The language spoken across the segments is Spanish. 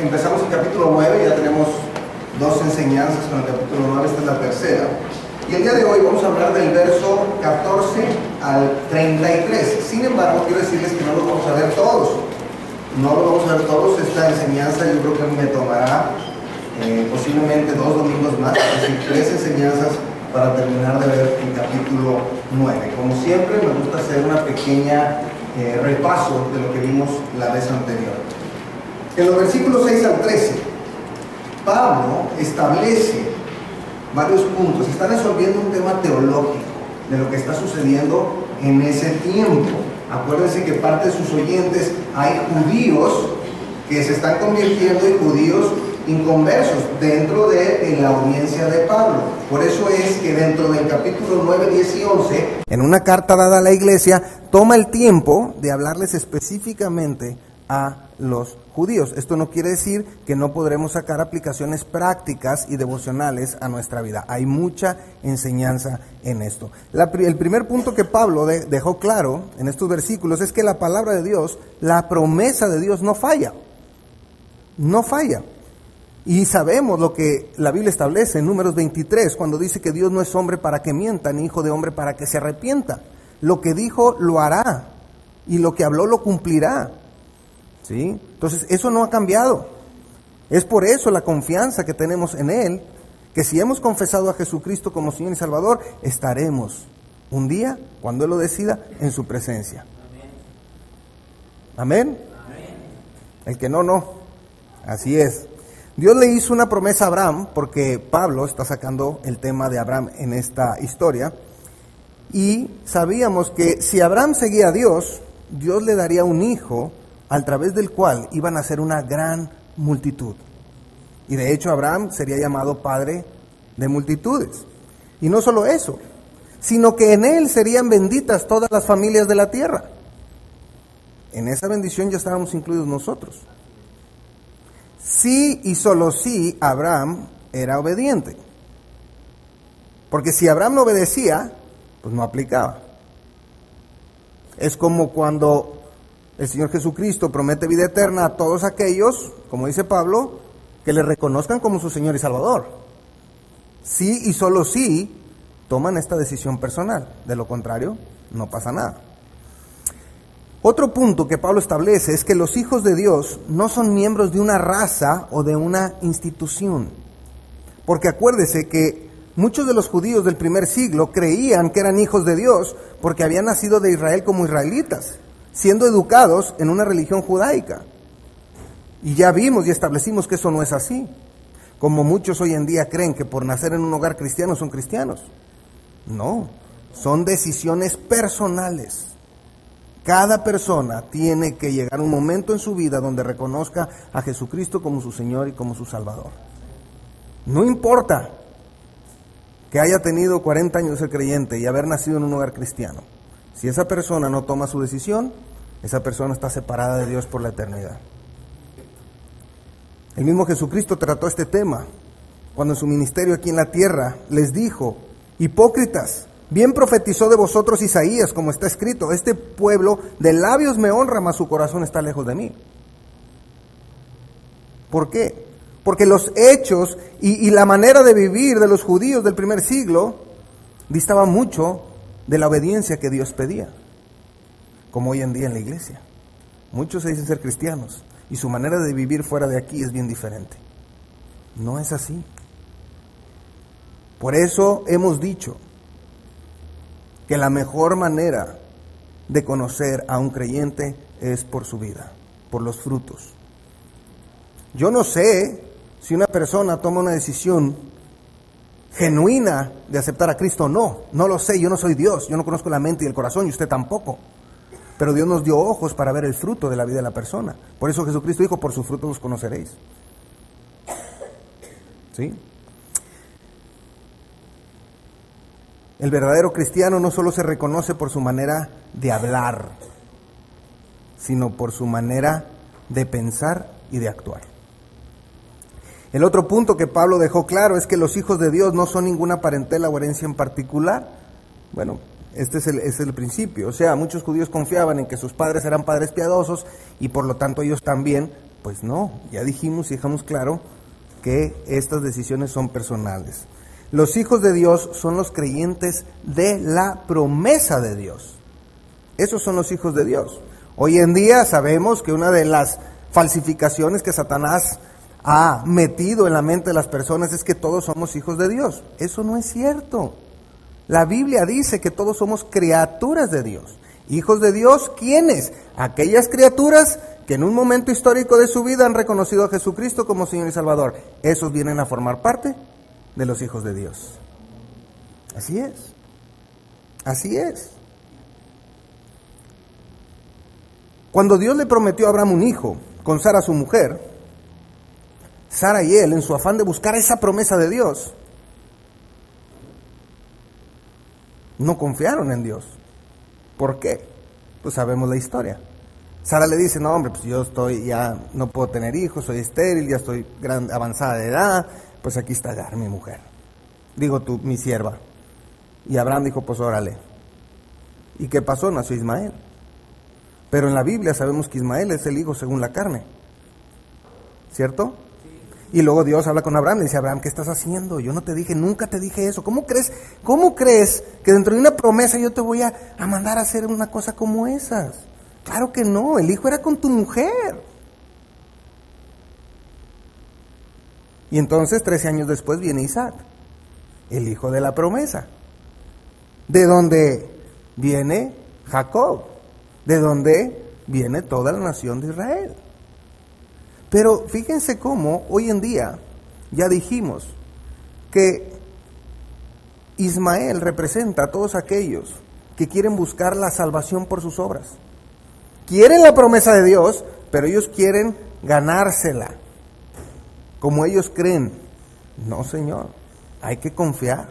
Empezamos el capítulo 9, ya tenemos dos enseñanzas con el capítulo 9, esta es la tercera. Y el día de hoy vamos a hablar del verso 14 al 33. Sin embargo, quiero decirles que no lo vamos a ver todos. No lo vamos a ver todos. Esta enseñanza yo creo que me tomará posiblemente 2 domingos más, es decir, 3 enseñanzas para terminar de ver el capítulo 9. Como siempre, me gusta hacer una pequeña repaso de lo que vimos la vez anterior. En los versículos 6 al 13, Pablo establece varios puntos. Está resolviendo un tema teológico de lo que está sucediendo en ese tiempo. Acuérdense que parte de sus oyentes hay judíos que se están convirtiendo en judíos inconversos dentro de la audiencia de Pablo. Por eso es que dentro del capítulo 9, 10 y 11, en una carta dada a la iglesia, toma el tiempo de hablarles específicamente a los judíos. Esto no quiere decir que no podremos sacar aplicaciones prácticas y devocionales a nuestra vida. Hay mucha enseñanza en esto. El primer punto que Pablo dejó claro en estos versículos es que la palabra de Dios, la promesa de Dios no falla. No falla. Y sabemos lo que la Biblia establece en Números 23, cuando dice que Dios no es hombre para que mienta, ni hijo de hombre para que se arrepienta. Lo que dijo lo hará, y lo que habló lo cumplirá. ¿Sí? Entonces eso no ha cambiado. Es por eso la confianza que tenemos en Él, que si hemos confesado a Jesucristo como Señor y Salvador, estaremos un día, cuando Él lo decida, en su presencia. ¿Amén? Amén. El que no, no. Así es. Dios le hizo una promesa a Abraham, porque Pablo está sacando el tema de Abraham en esta historia, y sabíamos que si Abraham seguía a Dios, Dios le daría un hijo a través del cual iban a ser una gran multitud. Y de hecho Abraham sería llamado padre de multitudes. Y no solo eso, sino que en él serían benditas todas las familias de la tierra. En esa bendición ya estábamos incluidos nosotros. Sí y solo sí Abraham era obediente. Porque si Abraham no obedecía, pues no aplicaba. Es como cuando el Señor Jesucristo promete vida eterna a todos aquellos, como dice Pablo, que le reconozcan como su Señor y Salvador. Sí y solo sí toman esta decisión personal. De lo contrario, no pasa nada. Otro punto que Pablo establece es que los hijos de Dios no son miembros de una raza o de una institución. Porque acuérdese que muchos de los judíos del primer siglo creían que eran hijos de Dios porque habían nacido de Israel como israelitas, siendo educados en una religión judaica. Y ya vimos y establecimos que eso no es así. Como muchos hoy en día creen que por nacer en un hogar cristiano son cristianos. No, son decisiones personales. Cada persona tiene que llegar a un momento en su vida donde reconozca a Jesucristo como su Señor y como su Salvador. No importa que haya tenido 40 años de ser creyente y haber nacido en un hogar cristiano. Si esa persona no toma su decisión, esa persona está separada de Dios por la eternidad. El mismo Jesucristo trató este tema cuando en su ministerio aquí en la tierra les dijo: hipócritas, bien profetizó de vosotros Isaías, como está escrito: este pueblo de labios me honra, mas su corazón está lejos de mí. ¿Por qué? Porque los hechos y la manera de vivir de los judíos del primer siglo distaba mucho de la obediencia que Dios pedía, como hoy en día en la iglesia. Muchos se dicen ser cristianos y su manera de vivir fuera de aquí es bien diferente. No es así. Por eso hemos dicho que la mejor manera de conocer a un creyente es por su vida, por los frutos. Yo no sé si una persona toma una decisión genuina de aceptar a Cristo o no. No lo sé, yo no soy Dios, yo no conozco la mente y el corazón y usted tampoco. Pero Dios nos dio ojos para ver el fruto de la vida de la persona. Por eso Jesucristo dijo: por sus frutos los conoceréis. ¿Sí? El verdadero cristiano no solo se reconoce por su manera de hablar, sino por su manera de pensar y de actuar. El otro punto que Pablo dejó claro es que los hijos de Dios no son ninguna parentela o herencia en particular. Bueno, este es el principio. O sea, muchos judíos confiaban en que sus padres eran padres piadosos y por lo tanto ellos también Pues no, ya dijimos y dejamos claro que estas decisiones son personales. Los hijos de Dios son los creyentes de la promesa de Dios. Esos son los hijos de Dios. Hoy en día sabemos que una de las falsificaciones que Satanás ha metido en la mente de las personas es que todos somos hijos de Dios. Eso no es cierto. La Biblia dice que todos somos criaturas de Dios. Hijos de Dios, ¿quiénes? Aquellas criaturas que en un momento histórico de su vida han reconocido a Jesucristo como Señor y Salvador. Esos vienen a formar parte de los hijos de Dios. Así es. Así es. Cuando Dios le prometió a Abraham un hijo con Sara su mujer, Sara y él, en su afán de buscar esa promesa de Dios, no confiaron en Dios. ¿Por qué? Pues sabemos la historia. Sara le dice, no hombre, pues yo ya no puedo tener hijos, soy estéril, ya estoy avanzada de edad, pues aquí está Agar, mi mujer. Digo tú, mi sierva. Y Abraham dijo, pues órale. ¿Y qué pasó? Nació Ismael. Pero en la Biblia sabemos que Ismael es el hijo según la carne. ¿Cierto? Y luego Dios habla con Abraham y dice, Abraham, ¿qué estás haciendo? Yo no te dije, nunca te dije eso. ¿Cómo crees que dentro de una promesa yo te voy a mandar a hacer una cosa como esas? Claro que no, el hijo era con tu mujer. Y entonces 13 años después viene Isaac, el hijo de la promesa. De donde viene Jacob, de donde viene toda la nación de Israel. Pero fíjense cómo hoy en día ya dijimos que Ismael representa a todos aquellos que quieren buscar la salvación por sus obras. Quieren la promesa de Dios, pero ellos quieren ganársela, como ellos creen. No, Señor, hay que confiar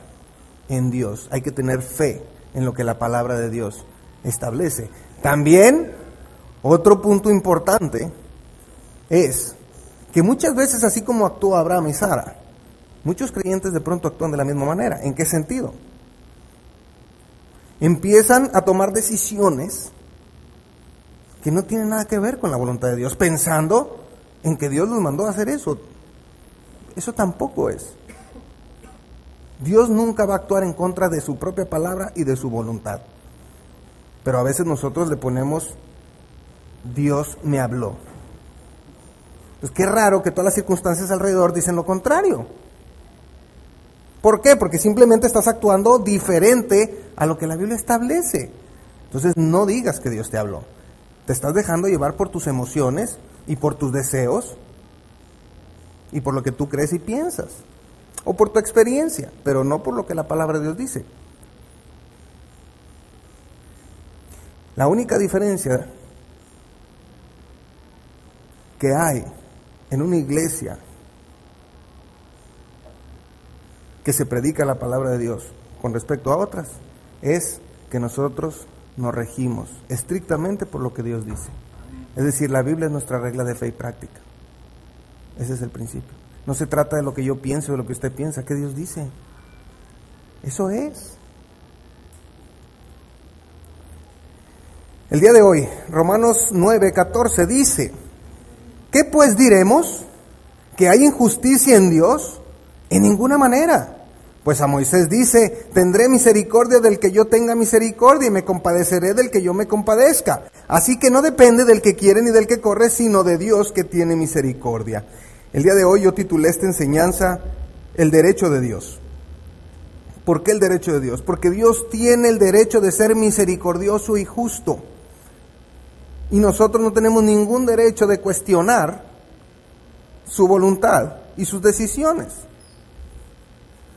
en Dios, hay que tener fe en lo que la palabra de Dios establece. También, otro punto importante es que muchas veces, así como actuó Abraham y Sara, muchos creyentes de pronto actúan de la misma manera. ¿En qué sentido? Empiezan a tomar decisiones que no tienen nada que ver con la voluntad de Dios, pensando en que Dios los mandó a hacer eso. Eso tampoco es. Dios nunca va a actuar en contra de su propia palabra y de su voluntad. Pero a veces nosotros le ponemos, Dios me habló. Pues qué raro que todas las circunstancias alrededor dicen lo contrario. ¿Por qué? Porque simplemente estás actuando diferente a lo que la Biblia establece. Entonces no digas que Dios te habló. Te estás dejando llevar por tus emociones y por tus deseos y por lo que tú crees y piensas. O por tu experiencia, pero no por lo que la palabra de Dios dice. La única diferencia que hay en una iglesia que se predica la palabra de Dios con respecto a otras es que nosotros nos regimos estrictamente por lo que Dios dice. Es decir, la Biblia es nuestra regla de fe y práctica. Ese es el principio. No se trata de lo que yo pienso o de lo que usted piensa, ¿qué Dios dice? Eso es. El día de hoy, Romanos 9:14 dice, ¿qué pues diremos? ¿Que hay injusticia en Dios? En ninguna manera. Pues a Moisés dice, tendré misericordia del que yo tenga misericordia y me compadeceré del que yo me compadezca. Así que no depende del que quiere ni del que corre, sino de Dios que tiene misericordia. El día de hoy yo titulé esta enseñanza, el derecho de Dios. ¿Por qué el derecho de Dios? Porque Dios tiene el derecho de ser misericordioso y justo. Y nosotros no tenemos ningún derecho de cuestionar su voluntad y sus decisiones.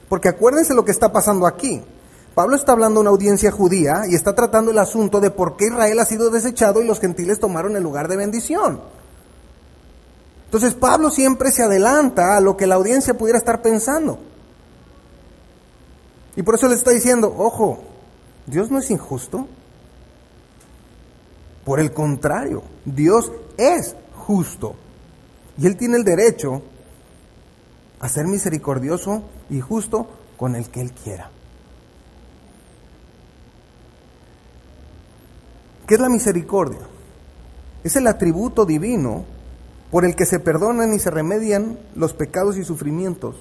Porque acuérdense lo que está pasando aquí. Pablo está hablando a una audiencia judía y está tratando el asunto de por qué Israel ha sido desechado y los gentiles tomaron el lugar de bendición. Entonces Pablo siempre se adelanta a lo que la audiencia pudiera estar pensando. Y por eso les está diciendo, ojo, Dios no es injusto. Por el contrario, Dios es justo. Y Él tiene el derecho a ser misericordioso y justo con el que Él quiera. ¿Qué es la misericordia? Es el atributo divino por el que se perdonan y se remedian los pecados y sufrimientos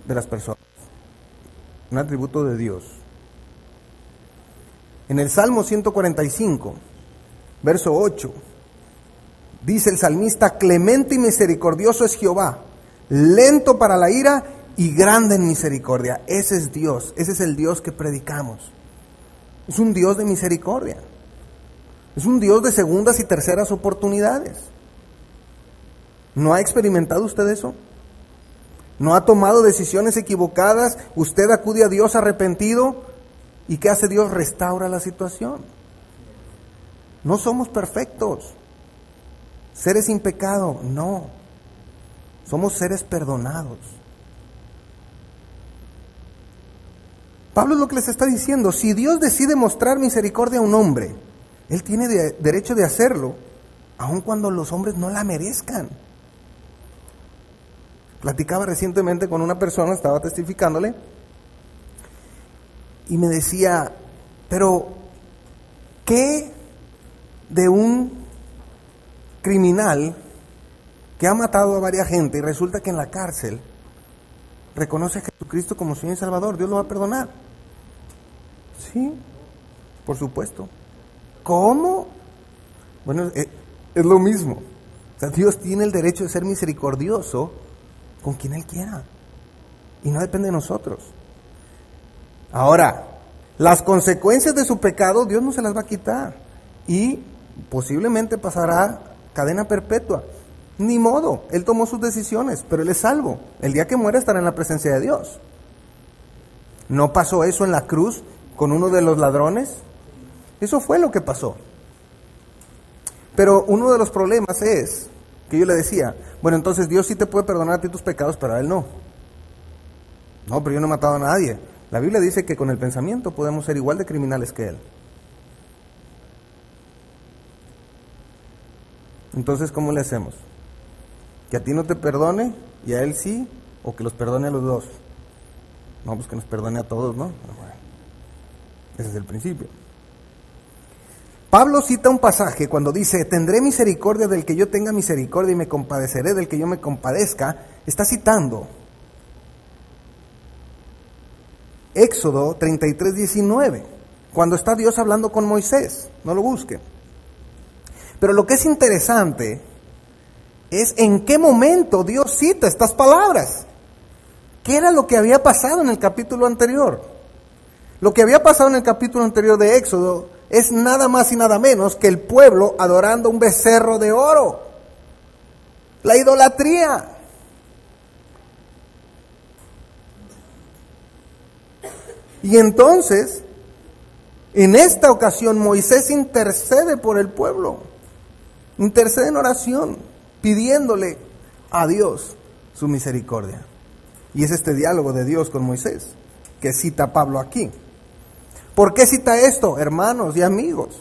de las personas. Un atributo de Dios. En el Salmo 145, verso 8, dice el salmista: clemente y misericordioso es Jehová, lento para la ira y grande en misericordia. Ese es Dios, ese es el Dios que predicamos. Es un Dios de misericordia. Es un Dios de segundas y terceras oportunidades. ¿No ha experimentado usted eso? ¿No ha tomado decisiones equivocadas? Usted acude a Dios arrepentido, ¿y qué hace Dios? Restaura la situación. No somos perfectos, seres sin pecado, no. Somos seres perdonados. Pablo es lo que les está diciendo. Si Dios decide mostrar misericordia a un hombre, Él tiene derecho de hacerlo, aun cuando los hombres no la merezcan. Platicaba recientemente con una persona, estaba testificándole, y me decía: pero, ¿qué de un criminal que ha matado a varias gente y resulta que en la cárcel reconoce a Jesucristo como Señor y Salvador? ¿Dios lo va a perdonar? Sí, por supuesto. ¿Cómo? Bueno, es lo mismo. O sea, Dios tiene el derecho de ser misericordioso con quien Él quiera, y no depende de nosotros. Ahora, las consecuencias de su pecado Dios no se las va a quitar, y posiblemente pasará cadena perpetua. Ni modo, Él tomó sus decisiones, pero Él es salvo. El día que muera estará en la presencia de Dios. ¿No pasó eso en la cruz con uno de los ladrones? Eso fue lo que pasó. Pero uno de los problemas es que yo le decía: bueno, entonces Dios sí te puede perdonar a ti tus pecados, pero a Él no. No, pero yo no he matado a nadie. La Biblia dice que con el pensamiento podemos ser igual de criminales que Él. Entonces, ¿cómo le hacemos? ¿Que a ti no te perdone y a Él sí? ¿O que los perdone a los dos? No, pues que nos perdone a todos, ¿no? Bueno, ese es el principio. Pablo cita un pasaje cuando dice: tendré misericordia del que yo tenga misericordia y me compadeceré del que yo me compadezca. Está citando Éxodo 33:19, cuando está Dios hablando con Moisés. No lo busquen. Pero lo que es interesante es en qué momento Dios cita estas palabras. ¿Qué era lo que había pasado en el capítulo anterior? Lo que había pasado en el capítulo anterior de Éxodo es nada más y nada menos que el pueblo adorando un becerro de oro. La idolatría. Y entonces, en esta ocasión, Moisés intercede por el pueblo. Intercede en oración, pidiéndole a Dios su misericordia. Y es este diálogo de Dios con Moisés que cita Pablo aquí. ¿Por qué cita esto, hermanos y amigos?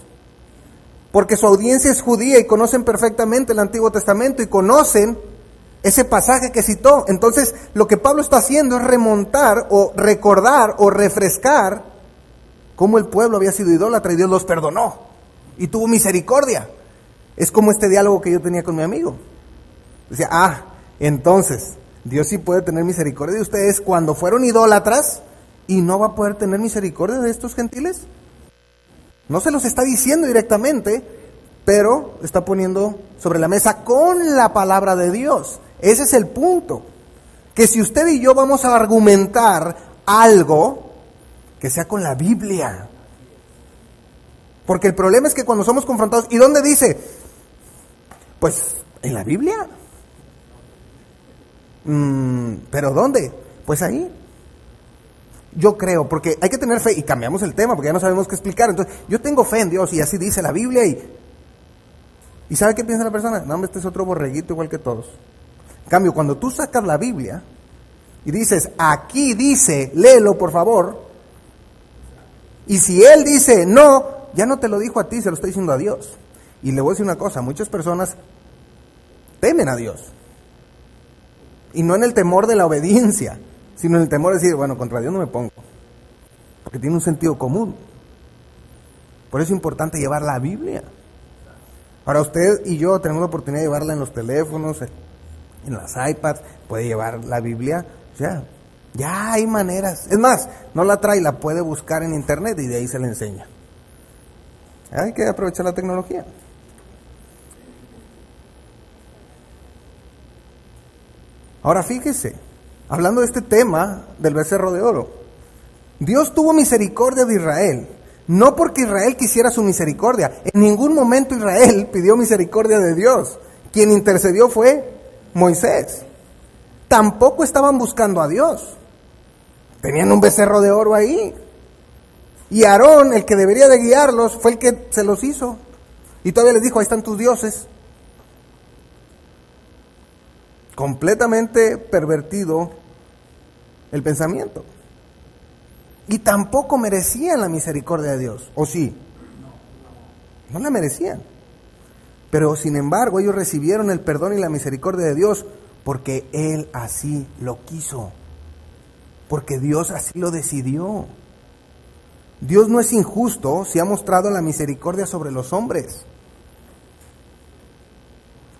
Porque su audiencia es judía y conocen perfectamente el Antiguo Testamento y conocen ese pasaje que citó. Entonces, lo que Pablo está haciendo es remontar o recordar o refrescar cómo el pueblo había sido idólatra y Dios los perdonó y tuvo misericordia. Es como este diálogo que yo tenía con mi amigo. Decía: entonces Dios sí puede tener misericordia de ustedes cuando fueron idólatras, y no va a poder tener misericordia de estos gentiles. No se los está diciendo directamente, pero está poniendo sobre la mesa con la palabra de Dios. Ese es el punto. Que si usted y yo vamos a argumentar algo, que sea con la Biblia. Porque el problema es que cuando somos confrontados, ¿y dónde dice? Pues en la Biblia. ¿Pero dónde? Pues ahí. Yo creo, porque hay que tener fe, y cambiamos el tema porque ya no sabemos qué explicar. Entonces, yo tengo fe en Dios y así dice la Biblia. ¿Y sabe qué piensa la persona? No, este es otro borreguito igual que todos. En cambio, cuando tú sacas la Biblia y dices: aquí dice, léelo por favor. Y si Él dice no, ya no te lo dijo a ti, se lo está diciendo a Dios. Y le voy a decir una cosa: muchas personas temen a Dios. Y no en el temor de la obediencia, sino en el temor de decir: bueno, contra Dios no me pongo, porque tiene un sentido común. Por eso es importante llevar la Biblia. Ahora usted y yo tenemos la oportunidad de llevarla en los teléfonos, en las iPads, puede llevar la Biblia, ya hay maneras. Es más, no la trae, la puede buscar en internet y de ahí se le enseña. Hay que aprovechar la tecnología. Ahora fíjese, hablando de este tema del becerro de oro, Dios tuvo misericordia de Israel, no porque Israel quisiera su misericordia. En ningún momento Israel pidió misericordia de Dios. Quien intercedió fue Moisés. Tampoco estaban buscando a Dios. Tenían un becerro de oro ahí. Y Aarón, el que debería de guiarlos, fue el que se los hizo. Y todavía les dijo, ahí están tus dioses. Completamente pervertido el pensamiento. Y tampoco merecían la misericordia de Dios, ¿o sí? No la merecían. Pero sin embargo ellos recibieron el perdón y la misericordia de Dios porque Él así lo quiso. Porque Dios así lo decidió. Dios no es injusto si ha mostrado la misericordia sobre los hombres.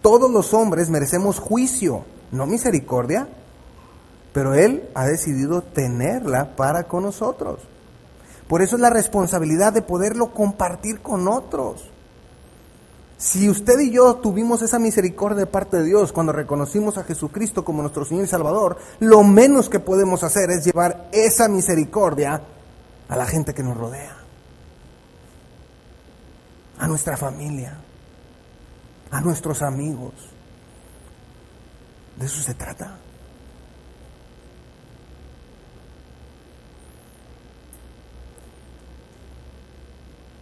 Todos los hombres merecemos juicio, no misericordia. Pero Él ha decidido tenerla para con nosotros. Por eso es la responsabilidad de poderlo compartir con otros. Si usted y yo tuvimos esa misericordia de parte de Dios cuando reconocimos a Jesucristo como nuestro Señor y Salvador, lo menos que podemos hacer es llevar esa misericordia a la gente que nos rodea, a nuestra familia, a nuestros amigos. De eso se trata.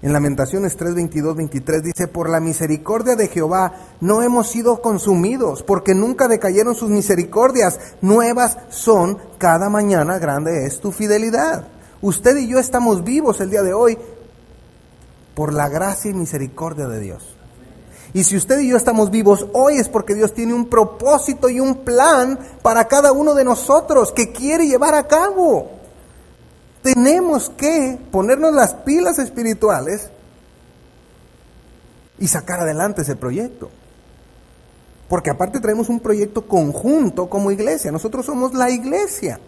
En Lamentaciones 3, 22, 23 dice, por la misericordia de Jehová no hemos sido consumidos, porque nunca decayeron sus misericordias. Nuevas son cada mañana, grande es tu fidelidad. Usted y yo estamos vivos el día de hoy por la gracia y misericordia de Dios. Y si usted y yo estamos vivos hoy es porque Dios tiene un propósito y un plan para cada uno de nosotros que quiere llevar a cabo. Tenemos que ponernos las pilas espirituales y sacar adelante ese proyecto. Porque aparte traemos un proyecto conjunto como iglesia. Nosotros somos la iglesia.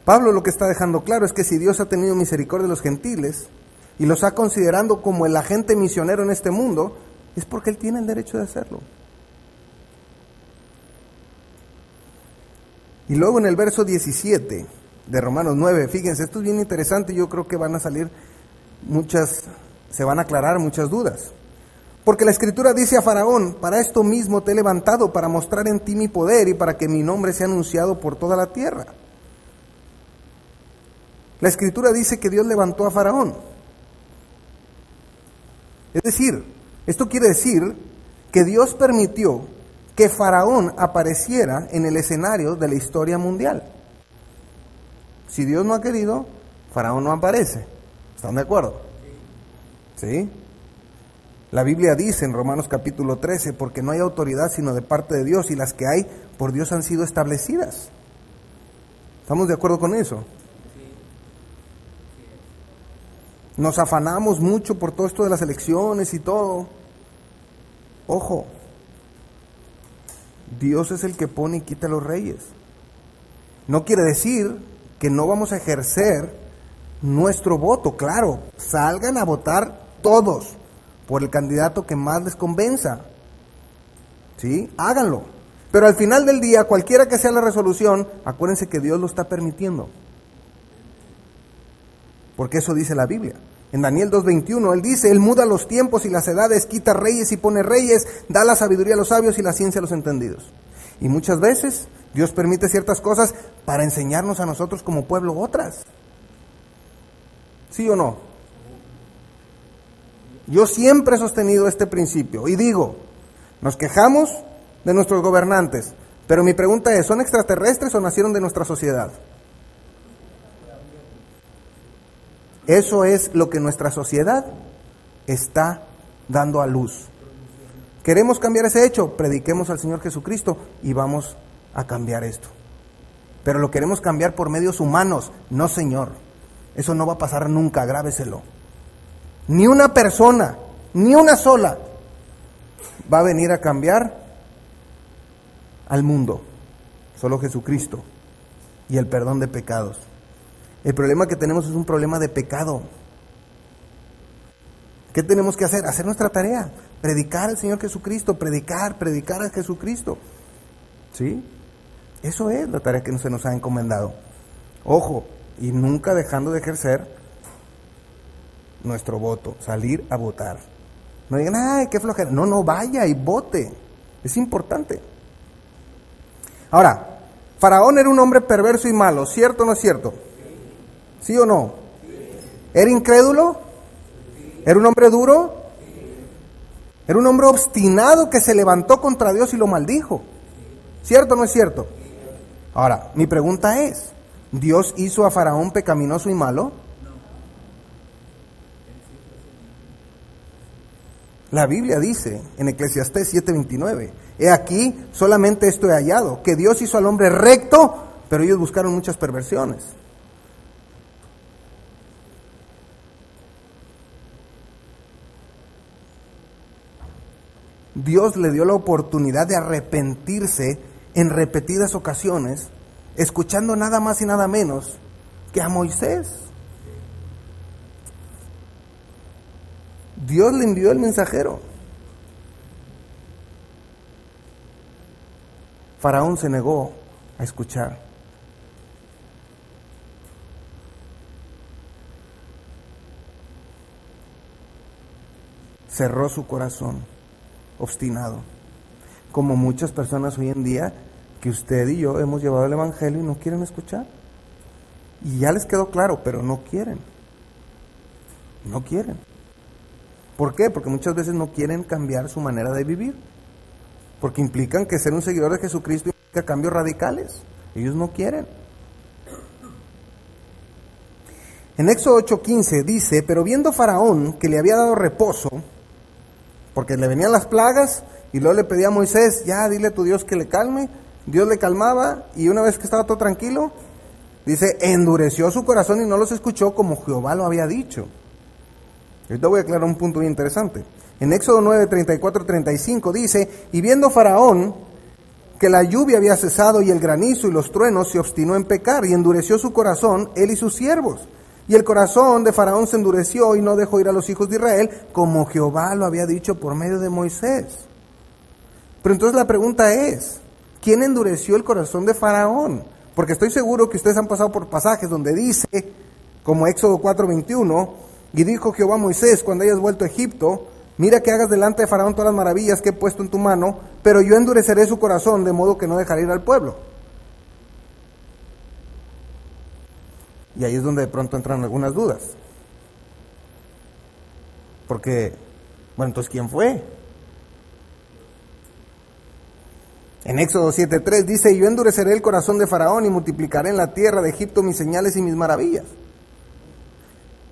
Pablo lo que está dejando claro es que si Dios ha tenido misericordia de los gentiles y los ha considerado como el agente misionero en este mundo, es porque Él tiene el derecho de hacerlo. Y luego en el verso 17 de Romanos 9, fíjense, esto es bien interesante, yo creo que van a salir se van a aclarar muchas dudas. Porque la Escritura dice a Faraón, para esto mismo te he levantado, para mostrar en ti mi poder y para que mi nombre sea anunciado por toda la tierra. La Escritura dice que Dios levantó a Faraón. Es decir, esto quiere decir que Dios permitió que Faraón apareciera en el escenario de la historia mundial. Si Dios no ha querido, Faraón no aparece. ¿Están de acuerdo? ¿Sí? La Biblia dice en Romanos capítulo 13, porque no hay autoridad sino de parte de Dios, y las que hay por Dios han sido establecidas. ¿Estamos de acuerdo con eso? Nos afanamos mucho por todo esto de las elecciones y todo. Ojo, Dios es el que pone y quita a los reyes. No quiere decir que no vamos a ejercer nuestro voto. Claro, salgan a votar todos por el candidato que más les convenza. ¿Sí? Háganlo. Pero al final del día, cualquiera que sea la resolución, acuérdense que Dios lo está permitiendo. Porque eso dice la Biblia. En Daniel 2:21, Él dice, Él muda los tiempos y las edades, quita reyes y pone reyes, da la sabiduría a los sabios y la ciencia a los entendidos. Y muchas veces Dios permite ciertas cosas para enseñarnos a nosotros como pueblo otras. ¿Sí o no? Yo siempre he sostenido este principio y digo, nos quejamos de nuestros gobernantes, pero mi pregunta es, ¿son extraterrestres o nacieron de nuestra sociedad? Eso es lo que nuestra sociedad está dando a luz. ¿Queremos cambiar ese hecho? Prediquemos al Señor Jesucristo y vamos a cambiar esto. pero lo queremos cambiar por medios humanos. No, Señor, eso no va a pasar nunca, grábeselo. Ni una persona, ni una sola, va a venir a cambiar al mundo. Solo Jesucristo y el perdón de pecados. El problema que tenemos es un problema de pecado. ¿Qué tenemos que hacer? Hacer nuestra tarea. Predicar al Señor Jesucristo, predicar a Jesucristo. ¿Sí? Eso es la tarea que se nos ha encomendado. Ojo, y nunca dejando de ejercer nuestro voto, salir a votar. No digan, ay, qué flojera. No, vaya y vote. Es importante. Ahora, Faraón era un hombre perverso y malo, ¿cierto o no es cierto? ¿Sí o no? ¿Era incrédulo? ¿Era un hombre duro? Era un hombre obstinado que se levantó contra Dios y lo maldijo. ¿Cierto o no es cierto? Ahora, mi pregunta es, ¿Dios hizo a Faraón pecaminoso y malo? La Biblia dice en Eclesiastés 7:29, he aquí, solamente esto he hallado, que Dios hizo al hombre recto, pero ellos buscaron muchas perversiones. Dios le dio la oportunidad de arrepentirse en repetidas ocasiones, escuchando nada más y nada menos que a Moisés. Dios le envió el mensajero. Faraón se negó a escuchar. Cerró su corazón, obstinado, como muchas personas hoy en día que usted y yo hemos llevado el evangelio y no quieren escuchar. Y ya les quedó claro, pero no quieren. No quieren. ¿Por qué? Porque muchas veces no quieren cambiar su manera de vivir. Porque implican que ser un seguidor de Jesucristo implica cambios radicales. Ellos no quieren. En Éxodo 8:15 dice, pero viendo Faraón que le había dado reposo, porque le venían las plagas, y luego le pedía a Moisés, ya dile a tu Dios que le calme. Dios le calmaba, y una vez que estaba todo tranquilo, dice, endureció su corazón y no los escuchó como Jehová lo había dicho. Ahorita voy a aclarar un punto bien interesante. En Éxodo 9:34-35 dice, y viendo Faraón que la lluvia había cesado y el granizo y los truenos, se obstinó en pecar y endureció su corazón, él y sus siervos. Y el corazón de Faraón se endureció y no dejó ir a los hijos de Israel, como Jehová lo había dicho por medio de Moisés. Pero entonces la pregunta es, ¿quién endureció el corazón de Faraón? Porque estoy seguro que ustedes han pasado por pasajes donde dice, como Éxodo 4:21, y dijo Jehová a Moisés, cuando hayas vuelto a Egipto, mira que hagas delante de Faraón todas las maravillas que he puesto en tu mano, pero yo endureceré su corazón, de modo que no dejaré ir al pueblo. Y ahí es donde de pronto entran algunas dudas. Porque, bueno, entonces, ¿quién fue? En Éxodo 7:3 dice, yo endureceré el corazón de Faraón y multiplicaré en la tierra de Egipto mis señales y mis maravillas.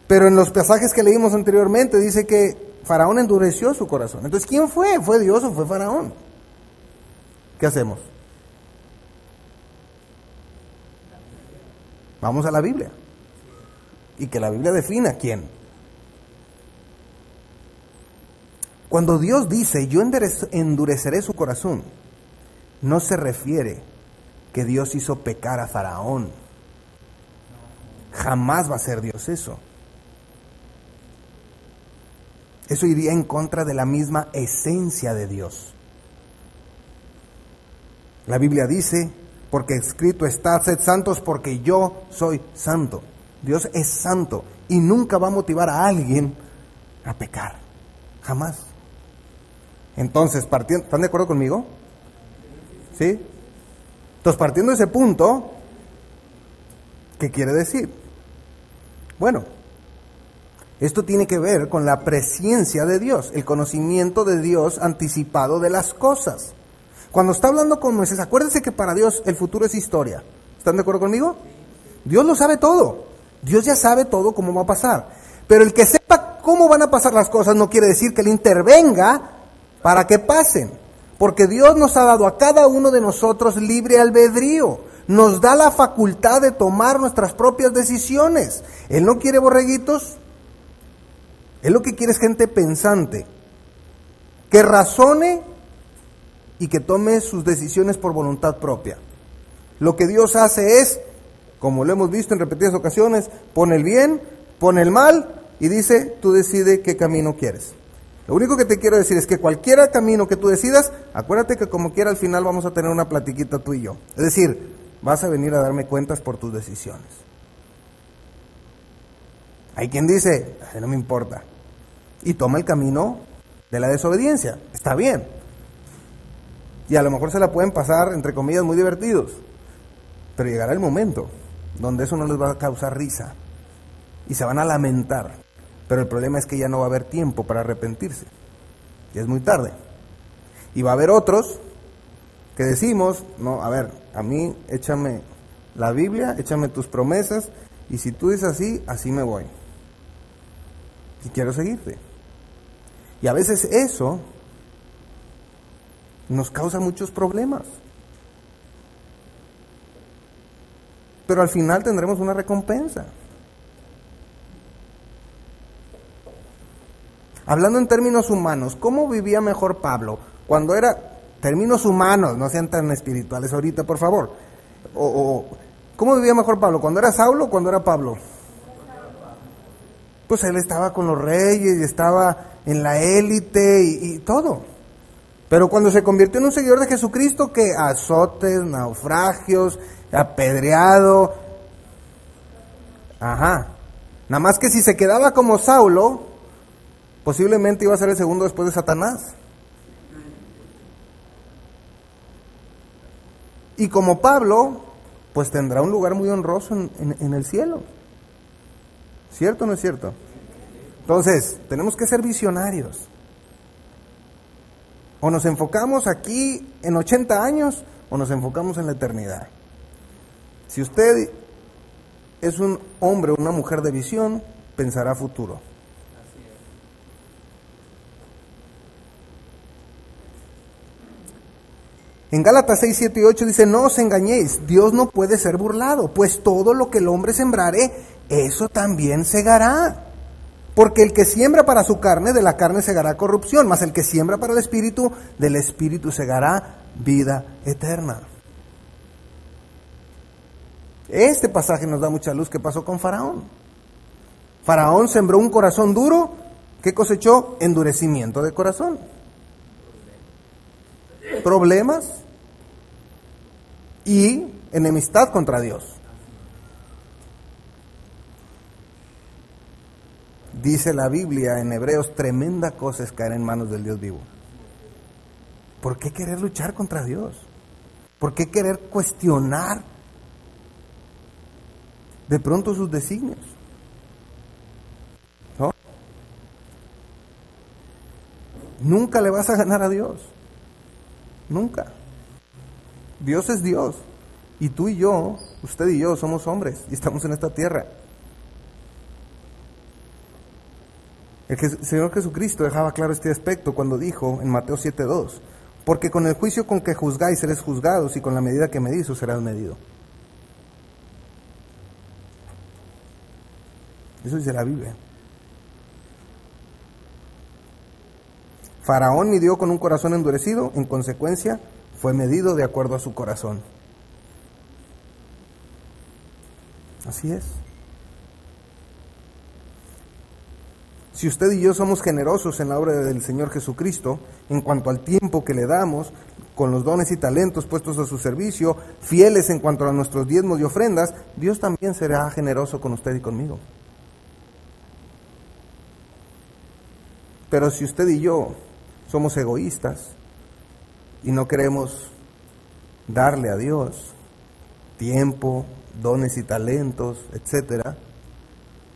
Pero en los pasajes que leímos anteriormente dice que Faraón endureció su corazón. Entonces, ¿quién fue? ¿Fue Dios o fue Faraón? ¿Qué hacemos? Vamos a la Biblia. Y que la Biblia defina quién. Cuando Dios dice, yo endureceré su corazón, no se refiere que Dios hizo pecar a Faraón. Jamás va a ser Dios eso. Eso iría en contra de la misma esencia de Dios. La Biblia dice, porque escrito está, sed santos porque yo soy santo. Dios es santo y nunca va a motivar a alguien a pecar. Jamás. Entonces, ¿están de acuerdo conmigo? ¿Sí? Entonces, partiendo de ese punto, ¿qué quiere decir? Bueno, esto tiene que ver con la presciencia de Dios, el conocimiento de Dios anticipado de las cosas. Cuando está hablando con Moisés, acuérdense que para Dios el futuro es historia. ¿Están de acuerdo conmigo? Dios lo sabe todo. Dios ya sabe todo cómo va a pasar. Pero el que sepa cómo van a pasar las cosas no quiere decir que Él intervenga para que pasen. Porque Dios nos ha dado a cada uno de nosotros libre albedrío. nos da la facultad de tomar nuestras propias decisiones. Él no quiere borreguitos. Él lo que quiere es gente pensante, que razone y que tome sus decisiones por voluntad propia. Lo que Dios hace es, como lo hemos visto en repetidas ocasiones, pone el bien, pone el mal y dice, tú decide qué camino quieres. Lo único que te quiero decir es que cualquier camino que tú decidas, acuérdate que como quiera al final vamos a tener una platiquita tú y yo. Es decir, vas a venir a darme cuentas por tus decisiones. Hay quien dice, no me importa, y toma el camino de la desobediencia. Está bien. Y a lo mejor se la pueden pasar, entre comillas, muy divertidos. Pero llegará el momento donde eso no les va a causar risa. Y se van a lamentar. Pero el problema es que ya no va a haber tiempo para arrepentirse. Ya es muy tarde. Y va a haber otros que decimos, no, a ver, a mí échame la Biblia, échame tus promesas, y si tú dices así, así me voy. Y quiero seguirte. Y a veces eso nos causa muchos problemas. Pero al final tendremos una recompensa. Hablando en términos humanos, ¿cómo vivía mejor Pablo? Cuando era, términos humanos, no sean tan espirituales ahorita, por favor. ¿Cómo vivía mejor Pablo? ¿Cuando era Saulo o cuando era Pablo? Pues él estaba con los reyes y estaba en la élite y todo. Pero cuando se convirtió en un seguidor de Jesucristo, que azotes, naufragios, apedreado. Ajá. Nada más que si se quedaba como Saulo, posiblemente iba a ser el segundo después de Satanás. Y como Pablo, pues tendrá un lugar muy honroso en el cielo. ¿Cierto o no es cierto? Entonces, tenemos que ser visionarios. O nos enfocamos aquí en 80 años, o nos enfocamos en la eternidad. Si usted es un hombre o una mujer de visión, pensará futuro. En Gálatas 6, 7 y 8 dice, no os engañéis, Dios no puede ser burlado, pues todo lo que el hombre sembrare, eso también segará. Porque el que siembra para su carne, de la carne segará corrupción, mas el que siembra para el espíritu, del espíritu segará vida eterna. Este pasaje nos da mucha luz. ¿Qué pasó con Faraón? Faraón sembró un corazón duro, ¿qué cosechó? Endurecimiento de corazón. Problemas y enemistad contra Dios. Dice la Biblia en Hebreos, tremenda cosa es caer en manos del Dios vivo. ¿Por qué querer luchar contra Dios? ¿Por qué querer cuestionar de pronto sus designios? ¿No? Nunca le vas a ganar a Dios. Nunca. Dios es Dios. Y tú y yo, usted y yo somos hombres y estamos en esta tierra. El Señor Jesucristo dejaba claro este aspecto cuando dijo en Mateo 7:2, porque con el juicio con que juzgáis seréis juzgados y con la medida que medís os serás medido. Eso dice la Biblia. Faraón midió con un corazón endurecido, en consecuencia fue medido de acuerdo a su corazón. Así es. Si usted y yo somos generosos en la obra del Señor Jesucristo, en cuanto al tiempo que le damos, con los dones y talentos puestos a su servicio, fieles en cuanto a nuestros diezmos y ofrendas, Dios también será generoso con usted y conmigo. Pero si usted y yo somos egoístas y no queremos darle a Dios tiempo, dones y talentos, etcétera,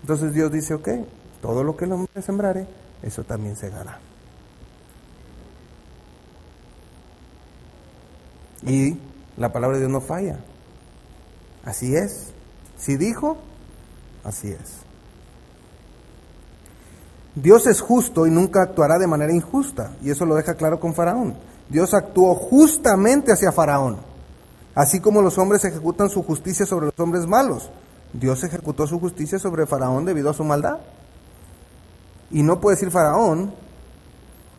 entonces Dios dice, ok, todo lo que el hombre sembrare, eso también segará. Y la palabra de Dios no falla. Así es. Si dijo, así es. Dios es justo y nunca actuará de manera injusta. Y eso lo deja claro con Faraón. Dios actuó justamente hacia Faraón. Así como los hombres ejecutan su justicia sobre los hombres malos, Dios ejecutó su justicia sobre Faraón debido a su maldad. Y no puede decir Faraón,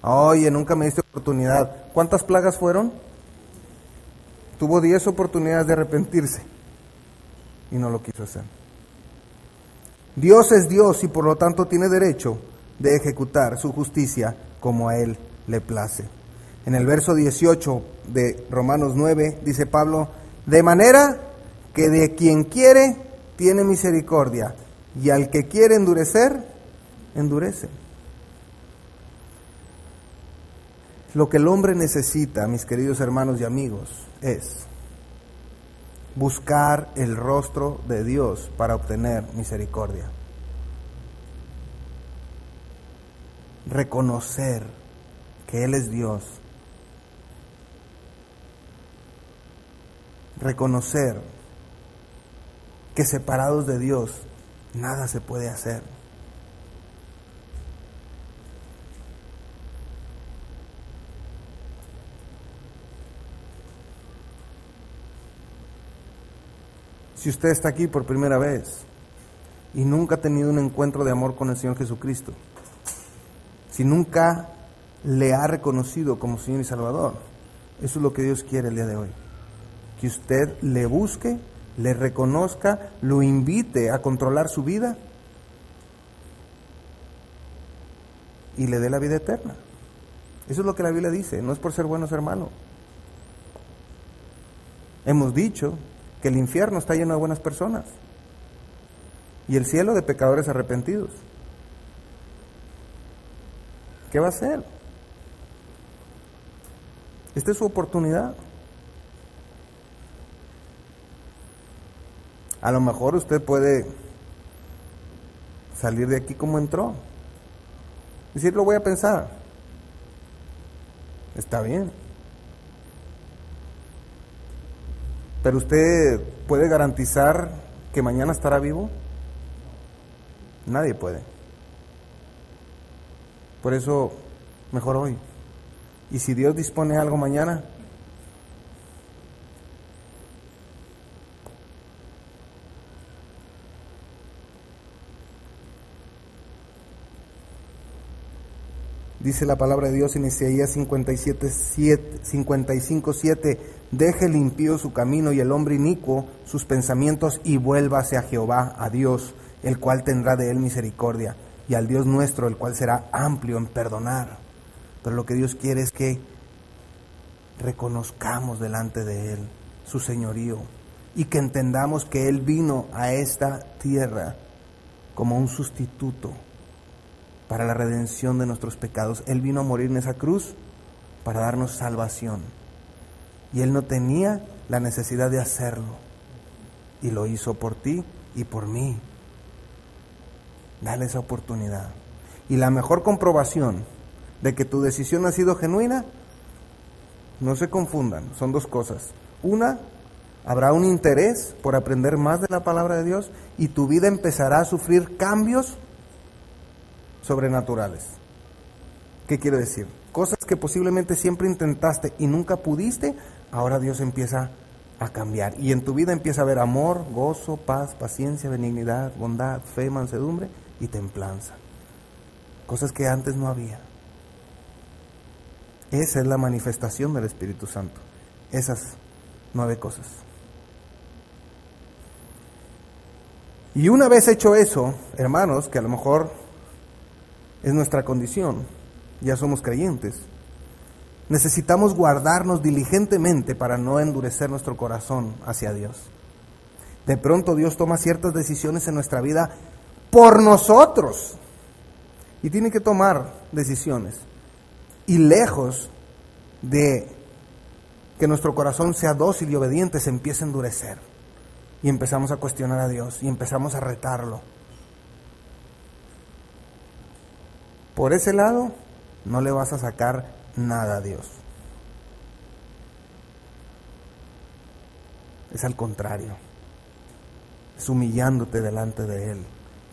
oye, nunca me diste oportunidad. ¿Cuántas plagas fueron? Tuvo 10 oportunidades de arrepentirse y no lo quiso hacer. Dios es Dios y por lo tanto tiene derecho de ejecutar su justicia como a Él le place. En el verso 18 de Romanos 9 dice Pablo, de manera que de quien quiere tiene misericordia y al que quiere endurecer, endurece. Lo que el hombre necesita, mis queridos hermanos y amigos, es buscar el rostro de Dios para obtener misericordia. Reconocer que Él es Dios. Reconocer que separados de Dios nada se puede hacer. Si usted está aquí por primera vez y nunca ha tenido un encuentro de amor con el Señor Jesucristo, si nunca le ha reconocido como Señor y Salvador, eso es lo que Dios quiere el día de hoy. Que usted le busque, le reconozca, lo invite a controlar su vida y le dé la vida eterna. Eso es lo que la Biblia dice, no es por ser bueno ser malo. Hemos dicho que el infierno está lleno de buenas personas y el cielo de pecadores arrepentidos. ¿Qué va a hacer? Esta es su oportunidad. A lo mejor usted puede salir de aquí como entró. Decir, lo voy a pensar. Está bien. Pero usted puede garantizar que mañana estará vivo. Nadie puede. Por eso, mejor hoy. Y si Dios dispone algo mañana, dice la palabra de Dios en Isaías 55:7, deje el impío su camino y el hombre inicuo sus pensamientos y vuélvase a Jehová, a Dios, el cual tendrá de él misericordia, y al Dios nuestro, el cual será amplio en perdonar. Pero lo que Dios quiere es que reconozcamos delante de Él su señorío y que entendamos que Él vino a esta tierra como un sustituto para la redención de nuestros pecados. Él vino a morir en esa cruz para darnos salvación. Y Él no tenía la necesidad de hacerlo. Y lo hizo por ti y por mí. Dale esa oportunidad. Y la mejor comprobación de que tu decisión ha sido genuina, no se confundan, son dos cosas. Una, habrá un interés por aprender más de la palabra de Dios y tu vida empezará a sufrir cambios sobrenaturales. ¿Qué quiero decir? Cosas que posiblemente siempre intentaste y nunca pudiste, ahora Dios empieza a cambiar. Y en tu vida empieza a haber amor, gozo, paz, paciencia, benignidad, bondad, fe, mansedumbre y templanza. Cosas que antes no había. Esa es la manifestación del Espíritu Santo. Esas 9 cosas. Y una vez hecho eso, hermanos, que a lo mejor es nuestra condición, ya somos creyentes, necesitamos guardarnos diligentemente para no endurecer nuestro corazón hacia Dios. De pronto Dios toma ciertas decisiones en nuestra vida por nosotros y tiene que tomar decisiones. Y lejos de que nuestro corazón sea dócil y obediente, se empieza a endurecer. Y empezamos a cuestionar a Dios y empezamos a retarlo. Por ese lado, no le vas a sacar nada a Dios. Es al contrario. Es humillándote delante de Él,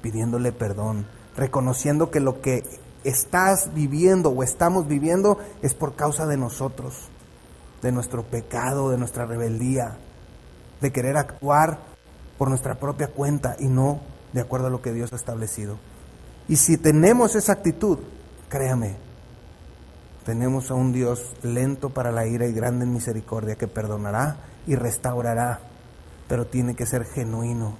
pidiéndole perdón, reconociendo que lo que estás viviendo o estamos viviendo es por causa de nosotros, de nuestro pecado, de nuestra rebeldía. de querer actuar por nuestra propia cuenta y no de acuerdo a lo que Dios ha establecido. Y si tenemos esa actitud, créame, tenemos a un Dios lento para la ira y grande en misericordia, que perdonará y restaurará, pero tiene que ser genuino.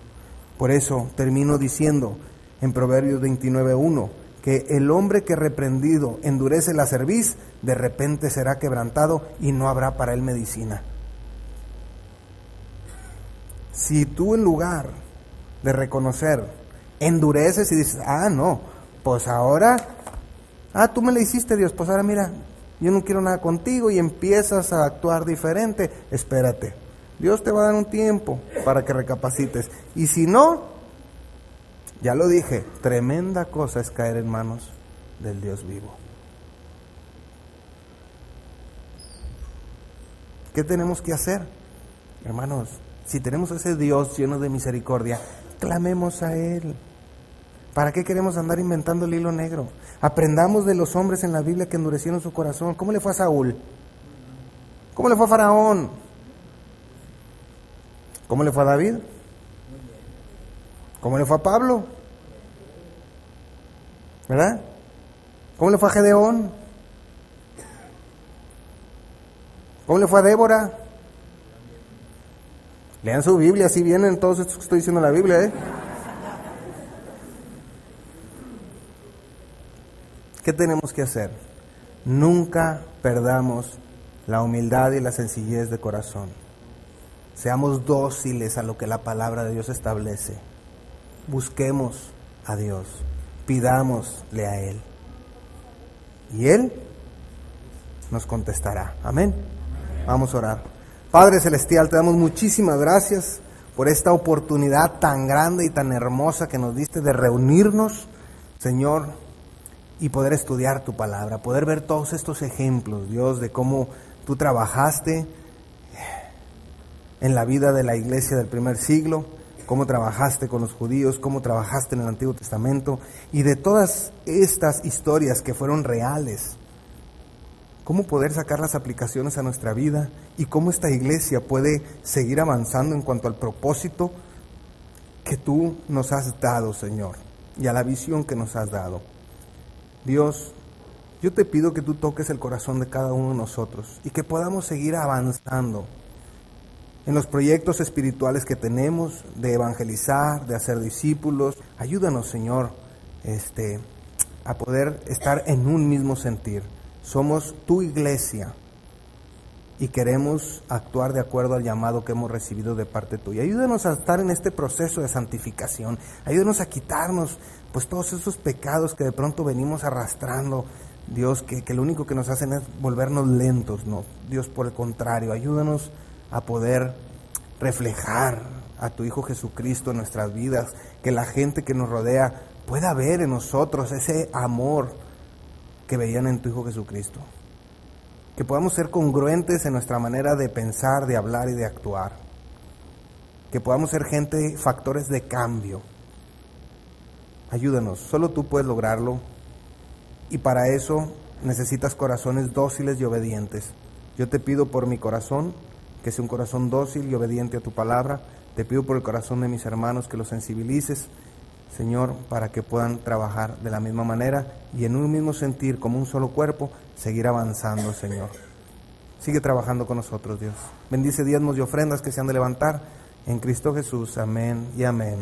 Por eso termino diciendo en Proverbios 29:1, que el hombre que reprendido endurece la cerviz, de repente será quebrantado y no habrá para él medicina. Si tú, en lugar de reconocer, endureces y dices, no, pues ahora, tú me la hiciste, Dios, pues ahora mira, yo no quiero nada contigo, y empiezas a actuar diferente, espérate, Dios te va a dar un tiempo para que recapacites. Y si no, ya lo dije, tremenda cosa es caer en manos del Dios vivo. ¿Qué tenemos que hacer? Hermanos, si tenemos a ese Dios lleno de misericordia, clamemos a Él. ¿Para qué queremos andar inventando el hilo negro? Aprendamos de los hombres en la Biblia que endurecieron su corazón. ¿Cómo le fue a Saúl? ¿Cómo le fue a Faraón? ¿Cómo le fue a David? ¿Cómo le fue a Pablo? ¿Verdad? ¿Cómo le fue a Gedeón? ¿Cómo le fue a Débora? Lean su Biblia, así vienen todos estos que estoy diciendo en la Biblia, ¿eh? ¿Qué tenemos que hacer? Nunca perdamos la humildad y la sencillez de corazón. Seamos dóciles a lo que la palabra de Dios establece. Busquemos a Dios, pidámosle a Él, y Él nos contestará. Amén. Vamos a orar. Padre Celestial, te damos muchísimas gracias por esta oportunidad tan grande y tan hermosa que nos diste de reunirnos, Señor, y poder estudiar tu palabra, poder ver todos estos ejemplos, Dios, de cómo tú trabajaste en la vida de la iglesia del primer siglo, cómo trabajaste con los judíos, cómo trabajaste en el Antiguo Testamento, y de todas estas historias que fueron reales, cómo poder sacar las aplicaciones a nuestra vida y cómo esta iglesia puede seguir avanzando en cuanto al propósito que tú nos has dado, Señor, y a la visión que nos has dado. Dios, yo te pido que tú toques el corazón de cada uno de nosotros y que podamos seguir avanzando en los proyectos espirituales que tenemos, de evangelizar, de hacer discípulos. Ayúdanos, Señor, a poder estar en un mismo sentir. Somos tu iglesia y queremos actuar de acuerdo al llamado que hemos recibido de parte tuya. Ayúdanos a estar en este proceso de santificación. Ayúdanos a quitarnos pues todos esos pecados que de pronto venimos arrastrando, Dios, que lo único que nos hacen es volvernos lentos, ¿no? Dios, por el contrario, ayúdanos a poder reflejar a tu Hijo Jesucristo en nuestras vidas, que la gente que nos rodea pueda ver en nosotros ese amor que veían en tu Hijo Jesucristo. Que podamos ser congruentes en nuestra manera de pensar, de hablar y de actuar. Que podamos ser gente, factores de cambio. Ayúdanos, solo tú puedes lograrlo, y para eso necesitas corazones dóciles y obedientes. Yo te pido por mi corazón, que sea un corazón dócil y obediente a tu palabra. Te pido por el corazón de mis hermanos que los sensibilices, Señor, para que puedan trabajar de la misma manera y en un mismo sentir, como un solo cuerpo, seguir avanzando, Señor. Sigue trabajando con nosotros, Dios. Bendice diezmos y ofrendas que se han de levantar en Cristo Jesús. Amén y amén.